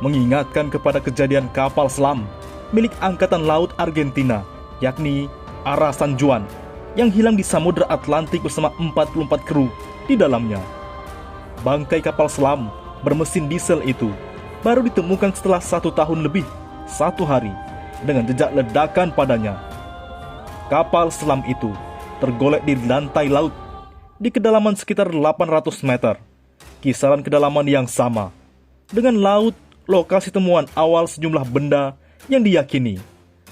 mengingatkan kepada kejadian kapal selam milik Angkatan Laut Argentina, yakni Ara San Juan, yang hilang di Samudra Atlantik bersama 44 kru di dalamnya. Bangkai kapal selam bermesin diesel itu baru ditemukan setelah 1 tahun lebih 1 hari dengan jejak ledakan padanya. Kapal selam itu tergolek di lantai laut di kedalaman sekitar 800 meter, kisaran kedalaman yang sama dengan laut lokasi temuan awal sejumlah benda yang diyakini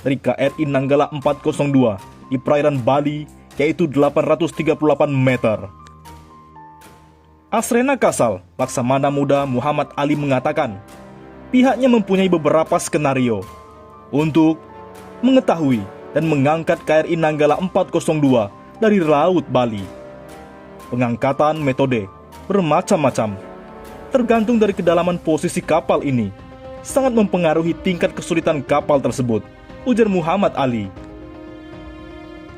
dari KRI Nanggala 402 di perairan Bali, yaitu 838 meter. Asrena Kasal, Laksamana Muda Muhammad Ali mengatakan, pihaknya mempunyai beberapa skenario untuk mengetahui dan mengangkat KRI Nanggala 402 dari Laut Bali. Pengangkatan metode bermacam-macam, tergantung dari kedalaman posisi kapal ini, sangat mempengaruhi tingkat kesulitan kapal tersebut, ujar Muhammad Ali.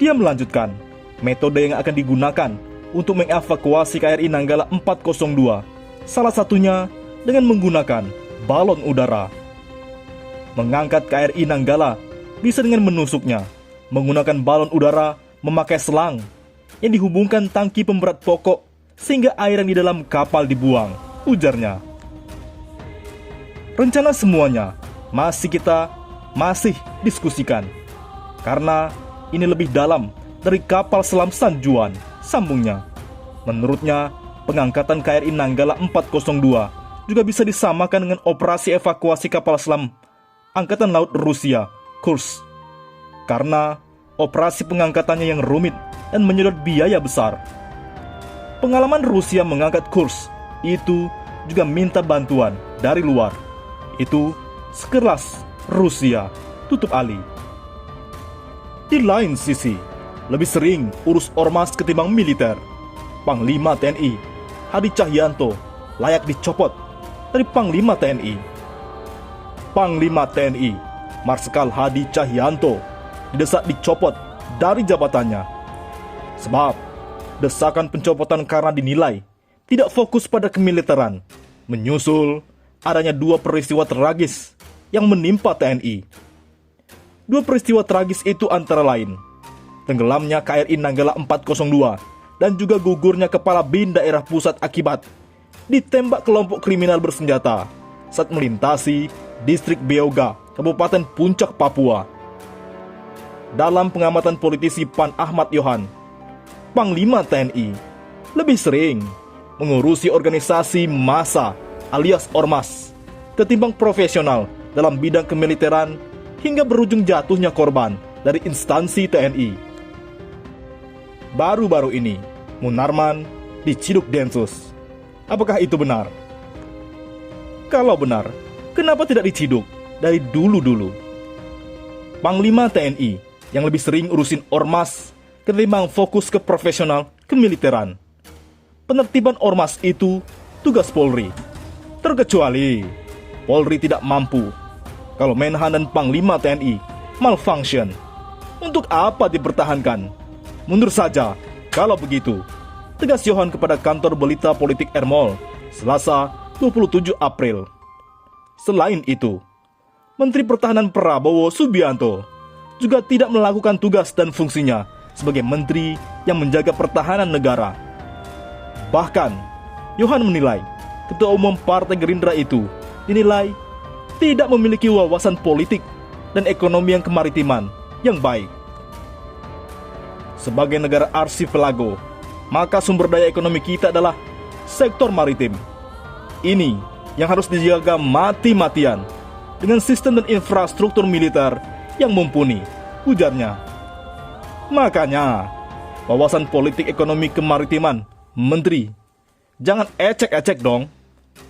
Dia melanjutkan, metode yang akan digunakan untuk mengevakuasi KRI Nanggala 402, salah satunya dengan menggunakan balon udara. Mengangkat KRI Nanggala bisa dengan menusuknya, menggunakan balon udara memakai selang yang dihubungkan tangki pemberat pokok sehingga air yang di dalam kapal dibuang, ujarnya. Rencana semuanya kita masih diskusikan, karena ini lebih dalam dari kapal selam San Juan, sambungnya. Menurutnya, pengangkatan KRI Nanggala 402 juga bisa disamakan dengan operasi evakuasi kapal selam Angkatan Laut Rusia, Kursk, karena operasi pengangkatannya yang rumit dan menyedot biaya besar. Pengalaman Rusia mengangkat Kursk itu juga minta bantuan dari luar. Itu sekelas Rusia, tutup Ali. Di lain sisi, lebih sering urus ormas ketimbang militer. Panglima TNI Hadi Cahyanto layak dicopot dari Panglima TNI. Panglima TNI Marsikal Hadi Cahyanto didesak dicopot dari jabatannya. Sebab desakan pencopotan karena dinilai tidak fokus pada kemiliteran, menyusul adanya 2 peristiwa tragis yang menimpa TNI. 2 peristiwa tragis itu antara lain tenggelamnya KRI Nanggala 402 dan juga gugurnya Kepala BIN daerah pusat akibat ditembak kelompok kriminal bersenjata saat melintasi distrik Beoga, Kabupaten Puncak, Papua. Dalam pengamatan politisi PAN Ahmad Yohan, Panglima TNI lebih sering mengurusi organisasi massa alias ormas ketimbang profesional dalam bidang kemiliteran hingga berujung jatuhnya korban dari instansi TNI. Baru-baru ini, Munarman diciduk Densus. Apakah itu benar? Kalau benar, kenapa tidak diciduk dari dulu-dulu? Panglima TNI yang lebih sering urusin ormas ketimbang fokus ke profesional kemiliteran. Penertiban ormas itu tugas Polri. Terkecuali Polri tidak mampu. Kalau Menhan dan Panglima TNI malfunction, untuk apa dipertahankan? Mundur saja kalau begitu, tegas Yohan kepada kantor berita politik Ermol, Selasa 27 April. Selain itu, Menteri Pertahanan Prabowo Subianto juga tidak melakukan tugas dan fungsinya sebagai menteri yang menjaga pertahanan negara. Bahkan, Yohan menilai Ketua Umum Partai Gerindra itu dinilai tidak memiliki wawasan politik dan ekonomi yang kemaritiman yang baik. Sebagai negara arsipelago, maka sumber daya ekonomi kita adalah sektor maritim. Ini yang harus dijaga mati-matian dengan sistem dan infrastruktur militer yang mumpuni, ujarnya. Makanya, wawasan politik ekonomi kemaritiman, Menteri, jangan ecek-ecek dong.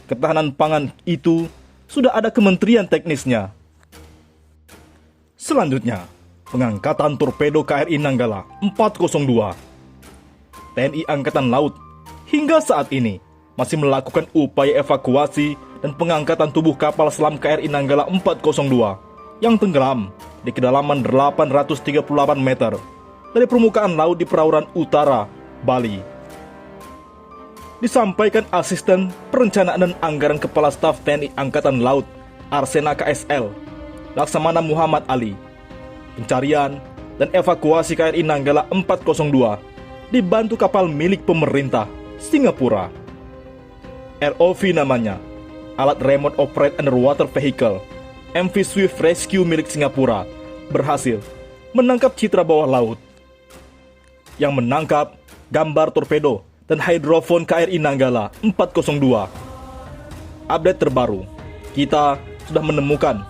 Ketahanan pangan itu sudah ada kementerian teknisnya. Selanjutnya, pengangkatan torpedo KRI Nanggala 402. TNI Angkatan Laut hingga saat ini masih melakukan upaya evakuasi dan pengangkatan tubuh kapal selam KRI Nanggala 402 yang tenggelam di kedalaman 838 meter dari permukaan laut di Perauran Utara, Bali. Disampaikan Asisten Perencanaan dan Anggaran Kepala Staf TNI Angkatan Laut Arsena KSL, Laksamana Muhammad Ali. Pencarian dan evakuasi KRI Nanggala 402 dibantu kapal milik pemerintah Singapura. ROV namanya, alat Remote Operate Underwater Vehicle, MV Swift Rescue milik Singapura, berhasil menangkap citra bawah laut. Yang menangkap gambar torpedo dan hidrofon KRI Nanggala 402. Update terbaru, kita sudah menemukan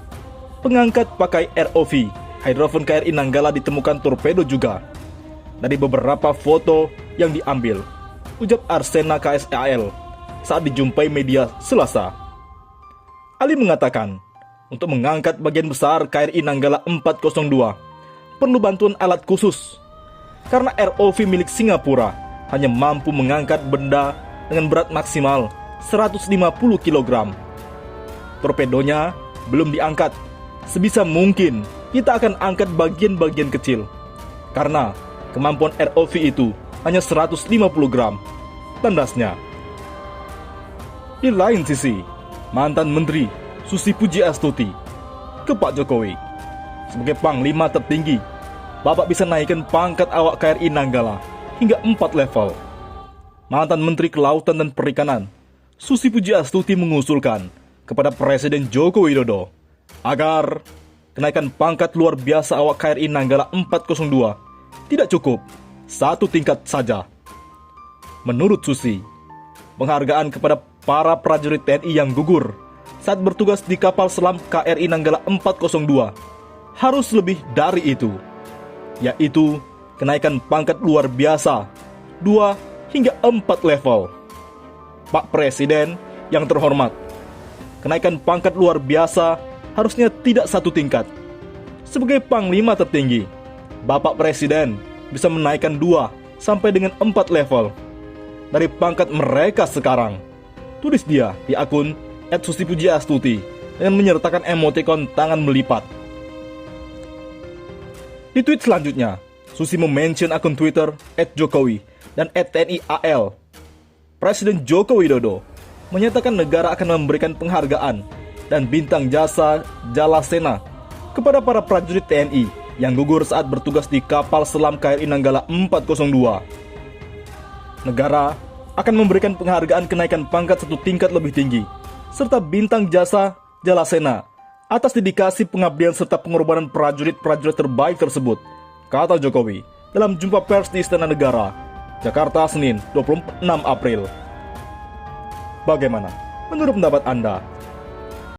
pengangkat pakai ROV. Hidrofon KRI Nanggala ditemukan torpedo juga. Dari beberapa foto yang diambil, ujar Arsena KSL saat dijumpai media Selasa. Ali mengatakan, untuk mengangkat bagian besar KRI Nanggala 402, perlu bantuan alat khusus. Karena ROV milik Singapura hanya mampu mengangkat benda dengan berat maksimal 150 kg. Torpedonya belum diangkat. Sebisa mungkin kita akan angkat bagian-bagian kecil, karena kemampuan ROV itu hanya 150 gram, tandasnya. Di lain sisi, mantan Menteri Susi Pujiastuti ke Pak Jokowi, sebagai Panglima tertinggi, Bapak bisa naikkan pangkat awak KRI Nanggala hingga 4 level. Mantan Menteri Kelautan dan Perikanan Susi Pujiastuti mengusulkan kepada Presiden Joko Widodo agar kenaikan pangkat luar biasa awak KRI Nanggala 402 tidak cukup 1 tingkat saja. Menurut Susi, penghargaan kepada para prajurit TNI yang gugur saat bertugas di kapal selam KRI Nanggala 402 harus lebih dari itu, yaitu kenaikan pangkat luar biasa 2 hingga 4 level. Pak Presiden yang terhormat, kenaikan pangkat luar biasa harusnya tidak 1 tingkat. Sebagai Panglima tertinggi, Bapak Presiden bisa menaikkan 2 sampai dengan 4 level dari pangkat mereka sekarang. Tulis dia di akun @susipujiastuti dengan menyertakan emotikon tangan melipat. Di tweet selanjutnya, Susi memention akun Twitter @jokowi dan @tnial. Presiden Joko Widodo menyatakan negara akan memberikan penghargaan dan bintang jasa Jalasena kepada para prajurit TNI yang gugur saat bertugas di kapal selam KRI Nanggala 402. Negara akan memberikan penghargaan kenaikan pangkat 1 tingkat lebih tinggi, serta bintang jasa Jalasena atas dedikasi pengabdian serta pengorbanan prajurit-prajurit terbaik tersebut, kata Jokowi dalam jumpa pers di Istana Negara, Jakarta, Senin 26 April. Bagaimana menurut pendapat Anda?